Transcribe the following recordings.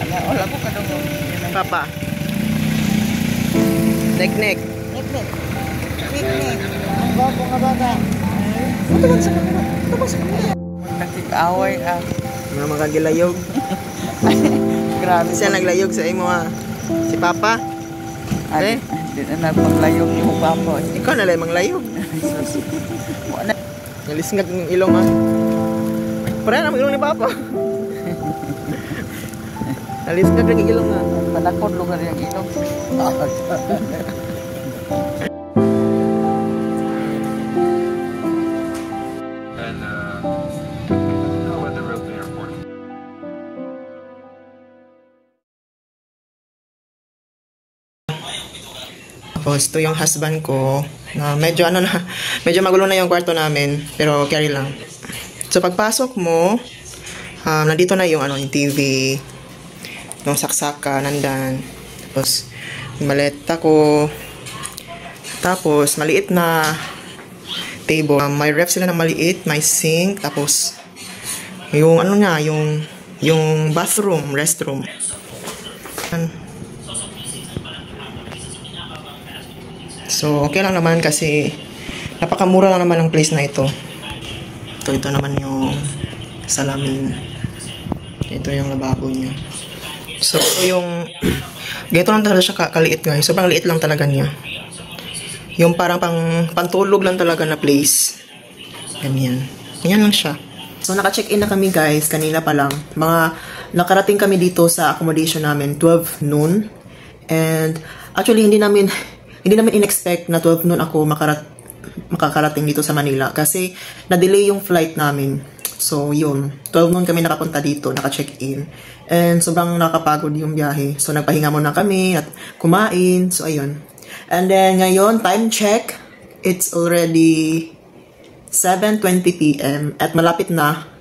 Wala ko kadungog. Papa. Nek-nek. Nek-nek. Nek-nek. Ang gwapo nga baba. Tawag sa kamera. Tawag sa kamera. Nagkik-away ah. Mga magagilayog. Grabe. Siya naglayog sa imo ha. Si Papa. Ate, hindi na nagpaglayog yung papa. Ikaw na lang manglayog. Nalisngag ng ilong ha. Pareha na ilong ni Papa. Nalisngag ng ilong ha. Panakot lugar yung ilong. And at the Road Airport. Tapos ito yung husband ko na medyo medyo magulo na yung kwarto namin pero carry lang. So pagpasok mo, nandito na yung yung TV, yung saksaka nandan. Tapos yung maleta ko. Tapos maliit na table. May ref sila na maliit, may sink, tapos yung yung bathroom, restroom. So, okay lang naman kasi napakamura lang naman ang place na ito. Ito naman yung salamin. Ito yung lababo niya. So, yung ganito lang talaga siya kaliit guys. Sobrang liit lang talaga niya. Yung parang pantulog lang talaga na place. Ganyan. Ganyan lang siya. So, naka-check-in na kami guys. Kanina pa lang. Nakarating kami dito sa accommodation namin 12 noon. And actually, hindi namin in-expect na 12 noon ako makakarating dito sa Manila kasi na-delay yung flight namin. So, yun. 12 noon kami nakapunta dito, naka-check-in. And sobrang nakapagod yung biyahe. So, nagpahinga muna kami at kumain. So, ayun. And then, ngayon, time check. It's already 7:20 p.m. At malapit na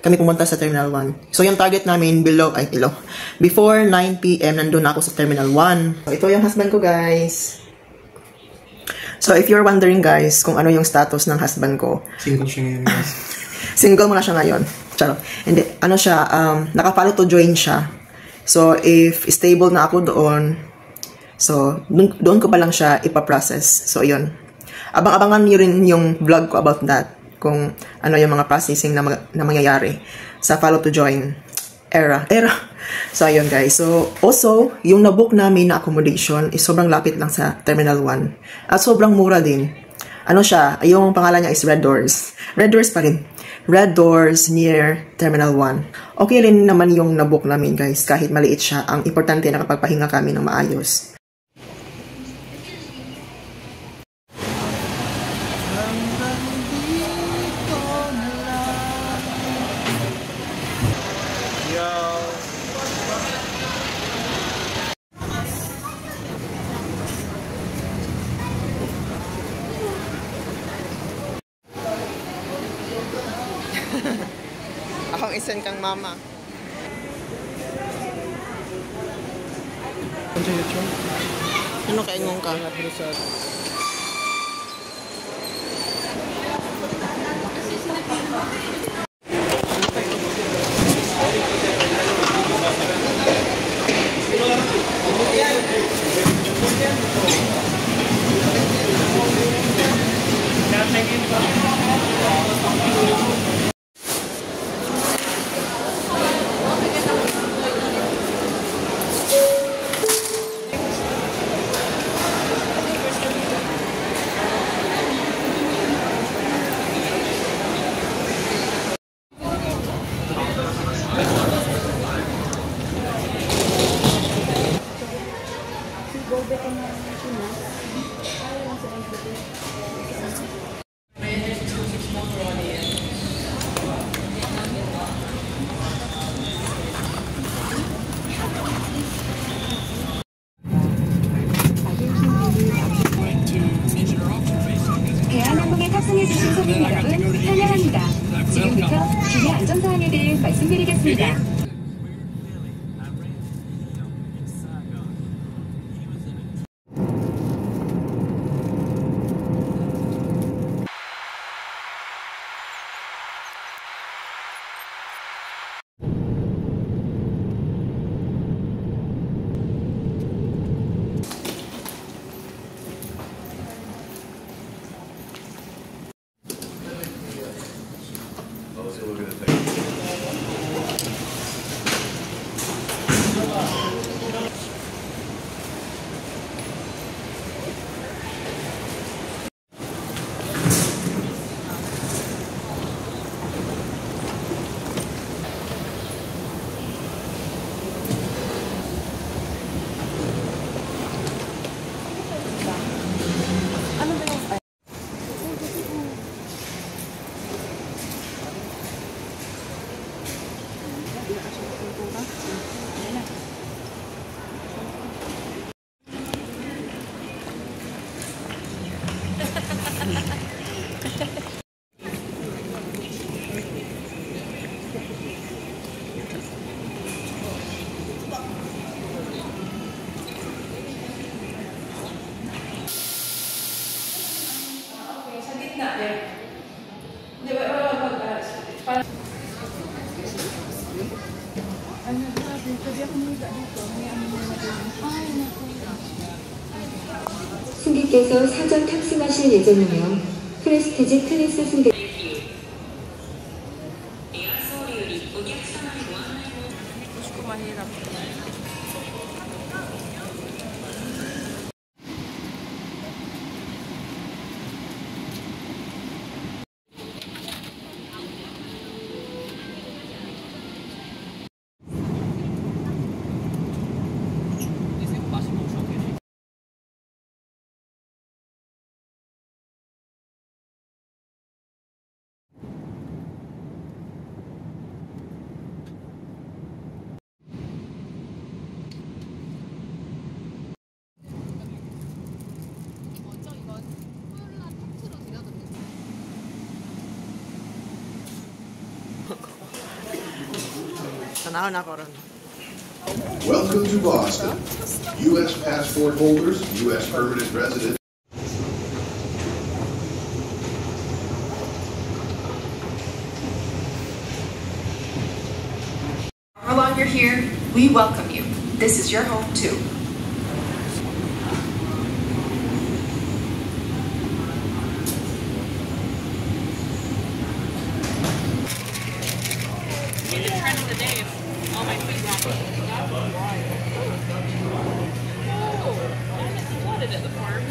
kami pumunta sa Terminal 1. So, yung target namin before 9 p.m. nandun ako sa Terminal 1. So, ito yung husband ko, guys. So, if you're wondering, guys, kung ano yung status ng husband ko. Single siya ngayon, guys. Single muna siya ngayon. Charot. Hindi, naka-follow to join siya. So, if stable na ako doon, so, doon ko pa lang siya ipaprocess. So, yun. Abang-abangan niyo rin yung vlog ko about that. Kung ano yung mga processing na mangyayari sa follow to join era. So, ayun guys. So, also, yung nabook namin na accommodation is sobrang lapit lang sa Terminal 1. At sobrang mura din. Ano siya? Yung pangalan niya is Red Doors. Red Doors pa rin. Red Doors near Terminal 1. Okay rin naman yung nabook namin guys. Kahit maliit siya. Ang importante nakapagpahinga kami ng maayos. Akong isan kang mama. Ano kaingong ka? 대한항공에 탑승해주신 손님 여러분 환영합니다. 지금부터 기내 안전사항에 대해 말씀드리겠습니다. 승객께서 사전 탑승하실 예정이며 프레스티지 클래스 승객 Tanahon ako ron. Welcome to Boston. U.S. passport holders, U.S. permanent residents. How long you're here, we welcome you. This is your home too. The trend of the day is all my feet wrong. Oh, and it's flooded at the farm.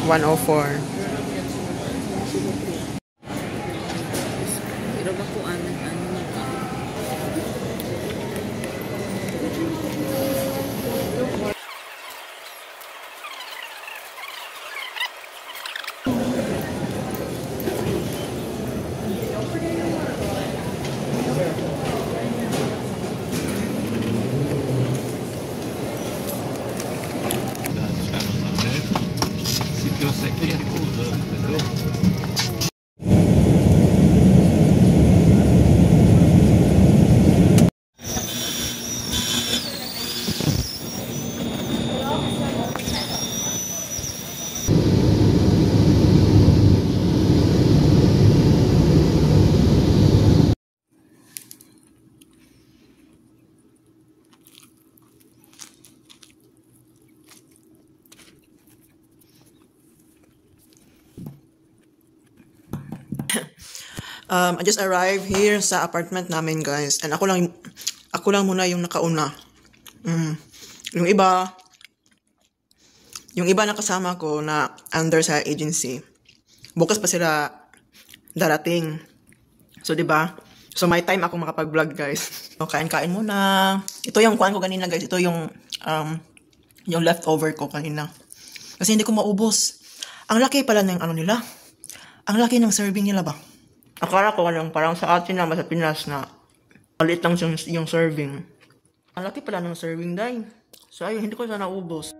104. I just arrived here sa apartment namin, guys. And ako lang muna yung nakauna. Yung iba na kasama ko na under sa agency. Bukas pa sila darating. So, 'di ba? So, may time ako makapag-vlog, guys. So, kain-kain muna. Ito yung kuhaan ko kanina, guys. Ito yung leftover ko kanina. Kasi hindi ko maubos. Ang laki pala ng ano nila. Ang laki ng serving nila ba? Akala ko parang sa atin naman sa Pinas na maliit lang yung serving. Ang laki pala ng serving, dahil. So ayun, hindi ko sana naubos.